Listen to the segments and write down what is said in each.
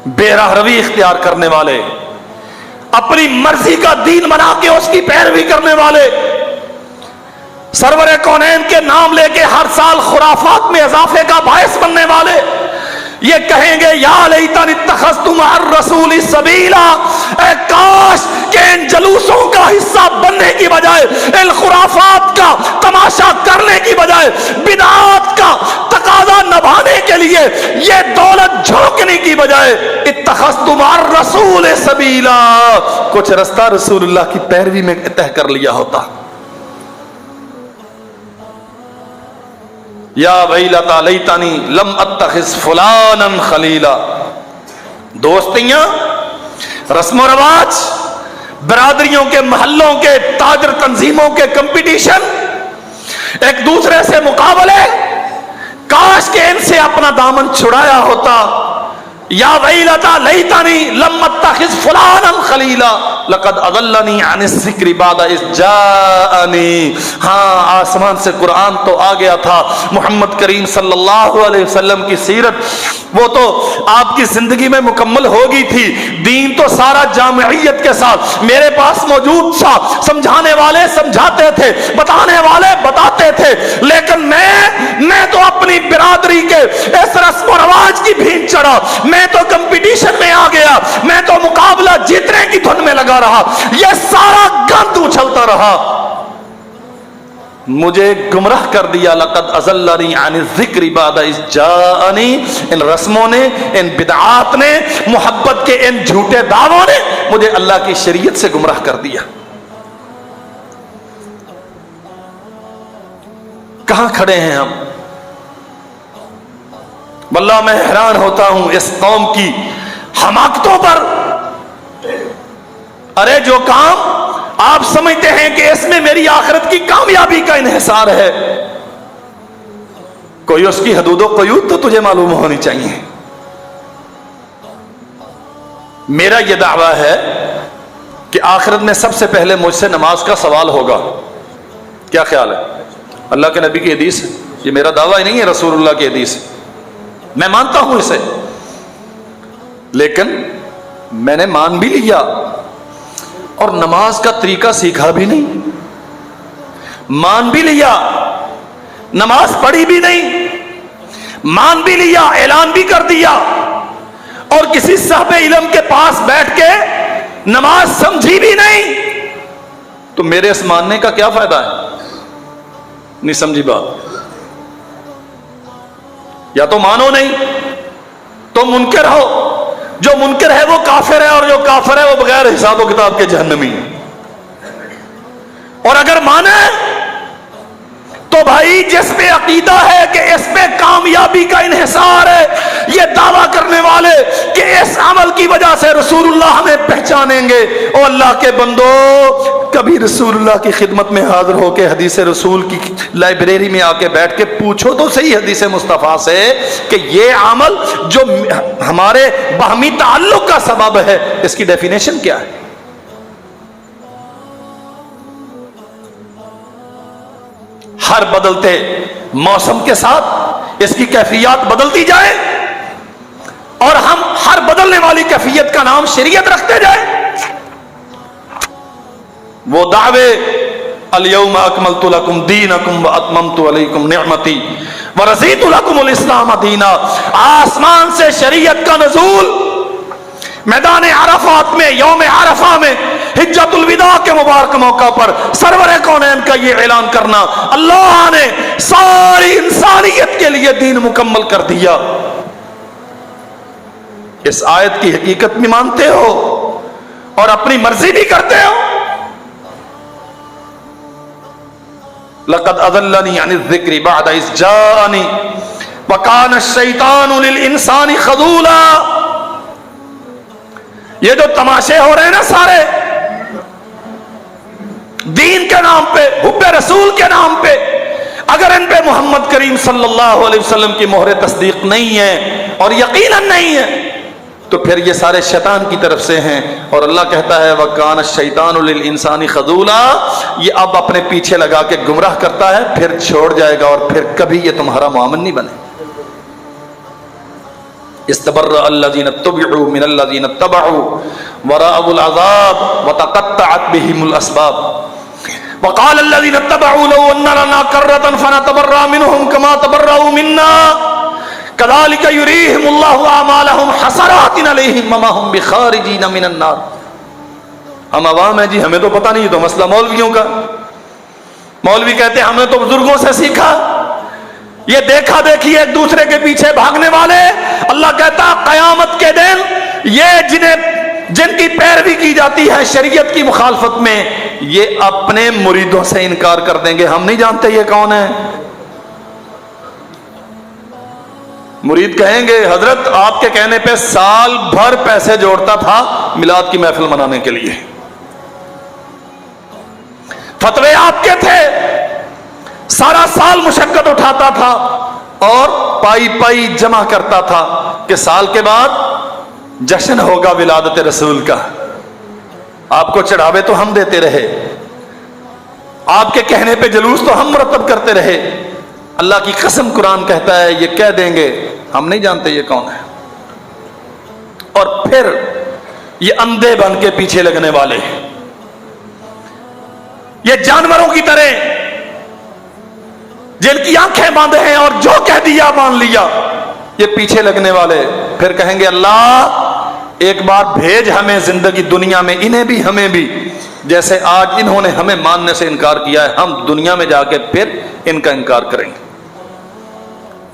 बेराह रवी इख्तियार करने वाले, अपनी मर्जी का दीन बना के उसकी पैरवी करने वाले, सरवरे कौनैन के नाम लेके हर साल खुराफात में इजाफे का बायस बनने वाले, ये कहेंगे या लैतनी इत्तखज़्तु मअर रसूली सबीला, ऐ काश के इन जलूसों का हिस्सा बनने की बजाय, इन खुराफात का तमाशा करने की बजाय, बिदआत का तकाजा निभाने के लिए ये दौलत झोंकने की बजाय इत्तखज़्तु मअर रसूल सबीला, कुछ रास्ता रसूलुल्लाह की पैरवी में तय कर लिया होता। या वैलता लैतनी लम अत्तखिज़ फुलानन खलीला। दोस्तियां, रस्म रवाज, बरादरियों के महल्लों के ताजर तंजीमों के कंपटीशन, एक दूसरे से मुकाबले, काश के इनसे अपना दामन छुड़ाया होता। या वैलता लैतनी लम अत्तखिज़ फुलानन खलीला लक़द अज़ल्लनी अनिज़ ज़िक्रि बअद इज़ जाअनी। हाँ, आसमान से कुरान तो आ गया था, मोहम्मद करीम सल्लल्लाहु अलैहि वसल्लम की सीरत वो तो आपकी जिंदगी में मुकम्मल हो गई थी, दीन तो सारा जामियत के साथ मेरे पास मौजूद था, समझाने वाले समझाते थे, बताने वाले बताते थे, लेकिन मैं तो अपनी बिरादरी के इस रस्म रवाज की भीड़ चढ़ा, मैं तो कंपटीशन में आ गया, मैं तो मुकाबला जीतने की धुन में लगा रहा, यह सारा गंद उछलता रहा, मुझे गुमराह कर दिया। लक़द अज़ल्लनी अनिज़ ज़िक्रि बअद इज़ जाअनी। इन रस्मों ने, इन बिदआत ने, मोहब्बत के इन झूठे दावों ने मुझे अल्लाह की शरीयत से गुमराह कर दिया। कहां खड़े हैं हम? वल्लाह मैं हैरान होता हूं इस कौम की हमाकतों पर। अरे जो काम आप समझते हैं कि इसमें मेरी आखिरत की कामयाबी का इन्हिसार है, कोई उसकी हदूदो क़यूद तो तुझे मालूम होनी चाहिए। मेरा यह दावा है कि आखिरत में सबसे पहले मुझसे नमाज का सवाल होगा। क्या ख्याल है? अल्लाह के नबी की हदीस, ये मेरा दावा ही नहीं है, रसूलुल्लाह की हदीस, मैं मानता हूं इसे, लेकिन मैंने मान भी लिया और नमाज का तरीका सीखा भी नहीं, मान भी लिया, नमाज पढ़ी भी नहीं, मान भी लिया, ऐलान भी कर दिया, और किसी साहिब इल्म के पास बैठ के नमाज समझी भी नहीं, तो मेरे इस मानने का क्या फायदा है? नहीं समझी बात? या तो मानो नहीं तो मुनकर हो, जो मुनकर है वो काफिर है, और जो काफिर है वो बगैर हिसाब व किताब के जहन्नमी है। और अगर माने तो भाई जिस पे अकीदा है कि इस पे कामयाबी का इन्हिसार है, ये दावा करने वाले कि इस अमल की वजह से रसूलुल्लाह हमें पहचानेंगे, और अल्लाह के बंदो कभी रसूलुल्लाह की खिदमत में हाजिर होकर हदीस रसूल की लाइब्रेरी में आके बैठ के पूछो तो सही हदीस मुस्तफ़ा से कि ये अमल जो हमारे बाहमी ताल्लुक का सबब है, इसकी डेफिनेशन क्या है? हर बदलते मौसम के साथ इसकी कैफियत बदलती जाए, और हम हर बदलने वाली कैफियत का नाम शरीयत रखते जाए। वो दावे अल-यौमा अकमलतु लकुम दीनकुम व अतममतु अलैकुम निअमती व रज़ीतु लकुमुल इस्लाम दीना, आसमान से शरीयत का नज़ूल, मैदान अरफात में, यौम अरफा में, हिज्जतुल विदा के मुबारक मौका पर सरवरे कौनैन का ये ऐलान करना, अल्लाह ने सारी इंसानियत के लिए दीन मुकम्मल कर दिया। इस आयत की हकीकत भी मानते हो और अपनी मर्जी भी करते हो। लक़द अज़ल्लनी अनिज़ ज़िक्रि बअद इज़ जाअनी व कान अश-शैतानु लिल इंसानी ख़ज़ूला। ये जो तमाशे हो रहे हैं ना सारे दीन के नाम पे, हुब्बे रसूल के नाम पे, अगर इन पे मोहम्मद करीम सल्लल्लाहु अलैहि वसल्लम की मोहरे तस्दीक नहीं है और यकीनन नहीं है, तो फिर ये सारे शैतान की तरफ से हैं। और अल्लाह कहता है वकान शैतानु लिल इंसानी खजूला, ये अब अपने पीछे लगा के गुमराह करता है, फिर छोड़ जाएगा और फिर कभी ये तुम्हारा मोमिन नहीं बने। इस्तबर्रा अल्लज़ीना तुबिउ मिनल्लज़ीना तबअू वराअुल अज़ाब वतक़त्तअत बिहिमुल अस्बाब वक़ाल अल्लज़ीना तबअू लौ अन्ना लना कर्रतन फनतबर्रा मिनहुम कमा तबर्रऊ मिन्ना कज़ालिका युरीहिमुल्लाहु अमालहुम हसरातिन अलैहिम वमा हुम बिखारिजीन मिनन नार। हम अवाम है जी, हमें तो पता नहीं, तो मसला मौलवियों का। मौलवी कहते हैं हमने तो बुजुर्गों से सीखा। ये देखा देखी एक दूसरे के पीछे भागने वाले, अल्लाह कहता कयामत के दिन ये जिनकी पैरवी की जाती है शरीयत की मुखालफत में, ये अपने मुरीदों से इनकार कर देंगे, हम नहीं जानते ये कौन है। मुरीद कहेंगे हजरत आपके कहने पे साल भर पैसे जोड़ता था मिलाद की महफिल मनाने के लिए, फतवे आपके थे, सारा साल मुशक्कत उठाता था और पाई पाई जमा करता था कि साल के बाद जश्न होगा विलादत रसूल का, आपको चढ़ावे तो हम देते रहे, आपके कहने पे जुलूस तो हम मुरतब करते रहे। अल्लाह की कसम कुरान कहता है ये कह देंगे हम नहीं जानते ये कौन है। और फिर ये अंधे बन के पीछे लगने वाले, ये जानवरों की तरह जिनकी आंखें बांधे हैं और जो कह दिया मान लिया, ये पीछे लगने वाले फिर कहेंगे अल्लाह एक बार भेज हमें जिंदगी दुनिया में, इन्हें भी हमें भी, जैसे आज इन्होंने हमें मानने से इनकार किया है, हम दुनिया में जाके फिर इनका इनकार करेंगे।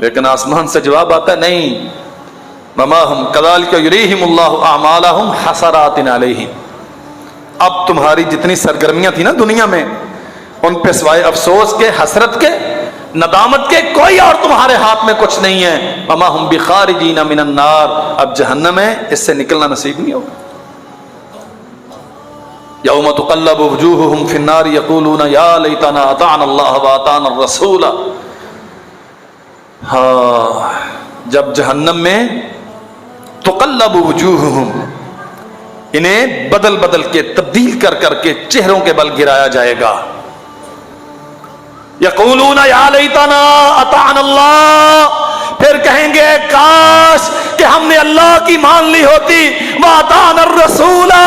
लेकिन आसमान से जवाब आता है नहीं, वमा हुम कज़ालिका युरीहिमुल्लाहु अमालहुम हसरातिन अलैहिम। अब तुम्हारी जितनी सरगर्मियां थी ना दुनिया में, उन पे सिवाय अफसोस के, हसरत के, नदामत के कोई और तुम्हारे हाथ में कुछ नहीं है। वमा हुम बिखारिजीन मिनन नार, अब जहन्नम है, इससे निकलना नसीब नहीं होगा। यौम तुक़ल्लबु वुजूहुहुम फिन्नार यक़ूलूना या लैतना अताअना अल्लाह व अताअना रसूला। हाँ, जब जहन्नम में तुक़ल्लबु वुजूहुहुम, इन्हें बदल बदल के तब्दील कर करके चेहरों के बल गिराया जाएगा। यक़ूलूना या लैतना अताअना अल्लाह, फिर कहेंगे काश कि हमने अल्लाह की मान ली होती, व अताअना रसूला,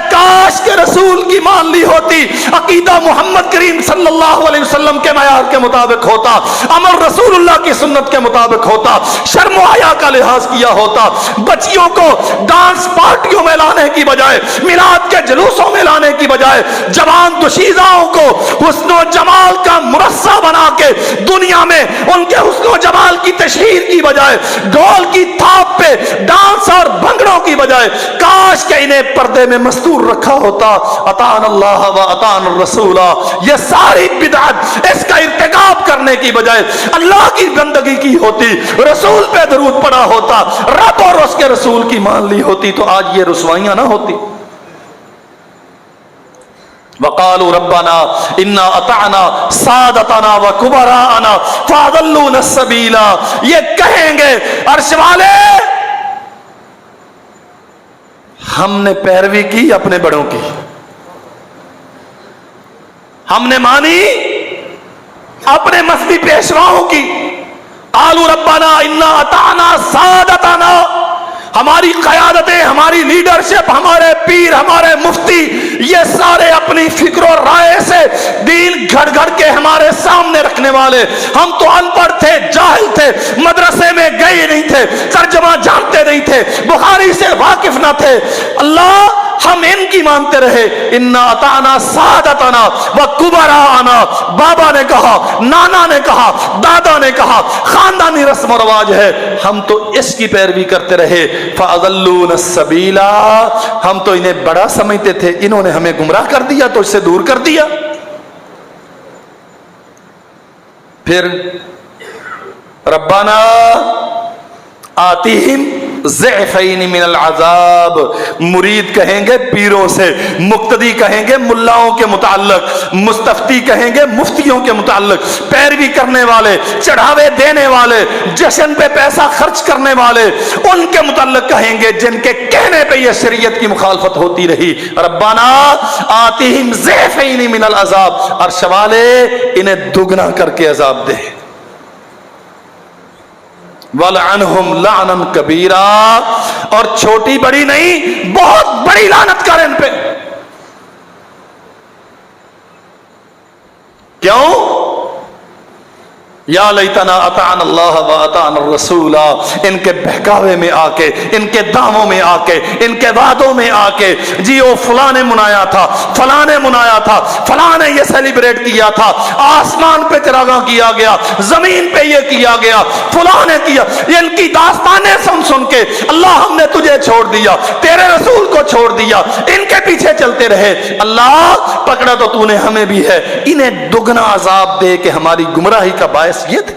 काश के रसूल की मान ली होती, अकीदा मोहम्मद करीम सल्लल्लाहु अलैहि वसल्लम के मयार के मुताबिक होता, अमल रसूलुल्लाह की सुन्नत के मुताबिक होता, शर्म व हया का लिहाज किया होता, बच्चियों को डांस पार्टियों में लाने की बजाय, मिलाद के जुलूसों में लाने की बजाय, जवान दुशीज़ाओं को हुस्न व जमाल का मुरस्सा बना के दुनिया में उनके हुस्न व जमाल की तशहीर की बजाय, ढोल की थाप पे डांस और भंगड़ों की बजाय काश के इन्हें पर्दे में मस्तूर रखा होता। अताअना अल्लाह व अताअना रसूला, ये सारी बिदअत इसका इर्तिकाब करने की बजाय अल्लाह की बंदगी की होती, रसूल पे दरूद पड़ा होता, रब और उसके रसूल की मान ली होती, तो आज ये रुसवाइयां ना होती। वक़ालू रब्बना इन्ना अताअना सादतना व कुबराअना फ़अज़ल्लूना सबीला, ये कहेंगे अर्श वाले हमने पैरवी की अपने बड़ों की, हमने मानी अपने मजहबी पेशवाओं की। आलू रब्बाना इन्ना अताअना सादतना, हमारी क़यादतें, हमारी लीडरशिप, हमारे पीर, हमारे मुफ्ती, ये सारे अपनी फिक्र और राय से दीन घड़ घड़ के हमारे सामने रखने वाले, हम तो अनपढ़ थे, जाहिल थे, मदरसे में गए नहीं थे, तर्जमा जानते नहीं थे, बुखारी से वाकिफ न थे, अल्लाह हम इनकी मानते रहे। इन्ना अताना सादतना व कुबराना, बाबा ने कहा, नाना ने कहा, दादा ने कहा, खानदानी रस्म और रवाज है, हम तो इसकी पैरवी करते रहे। फ़अज़ल्लूना सबीला, हम तो इन्हें बड़ा समझते थे, इन्होंने हमें गुमराह कर दिया तो इससे दूर कर दिया। फिर रब्बाना आतिहिम ज़िअफ़ैन मिनल अज़ाब, मुरीद कहेंगे पीरों से, मुक्तदी कहेंगे मुल्लाओं के मुताल्लिक, मुस्तफ्ती कहेंगे मुफ्तियों के मुताल्लिक, पैरवी करने वाले, चढ़ावे देने वाले, जश्न पे पैसा खर्च करने वाले, उनके मुताल्लिक कहेंगे जिनके कहने पे ये शरीयत की मुखालफत होती रही। रब्बाना आतिहिम ज़िअफ़ैन मिनल अज़ाब, अर्श वाले इन्हें दुगना करके अज़ाब दे। وَلْعَنْهُمْ لَعْنًا كَبِيرًا، اور چھوٹی بڑی نہیں، بہت بڑی لعنت کر ان پہ. کیوں؟ یا لیتنا اطعنا اللہ و اطعنا الرسول، ان کے بہکاوے میں آ کے، ان کے داموں میں آ کے، ان کے وعدوں میں آ کے، جی وہ فلاں نے منایا تھا، فلاں نے منایا تھا، فلاں نے یہ سیلیبریٹ کیا تھا، آسمان پہ چراغاں کیا گیا، زمین پہ یہ کیا گیا، فلاں نے کیا. ان کی داستانیں سن سن کے اللہ ہم نے تجھے چھوڑ دیا، تیرے رسول کو چھوڑ دیا، ان کے پیچھے چلتے رہے. اللہ پکڑا تو تو نے ہمیں بھی ہے، انہیں دگنا عذاب دے کہ ہماری گمراہی کا باعث یہ تھے.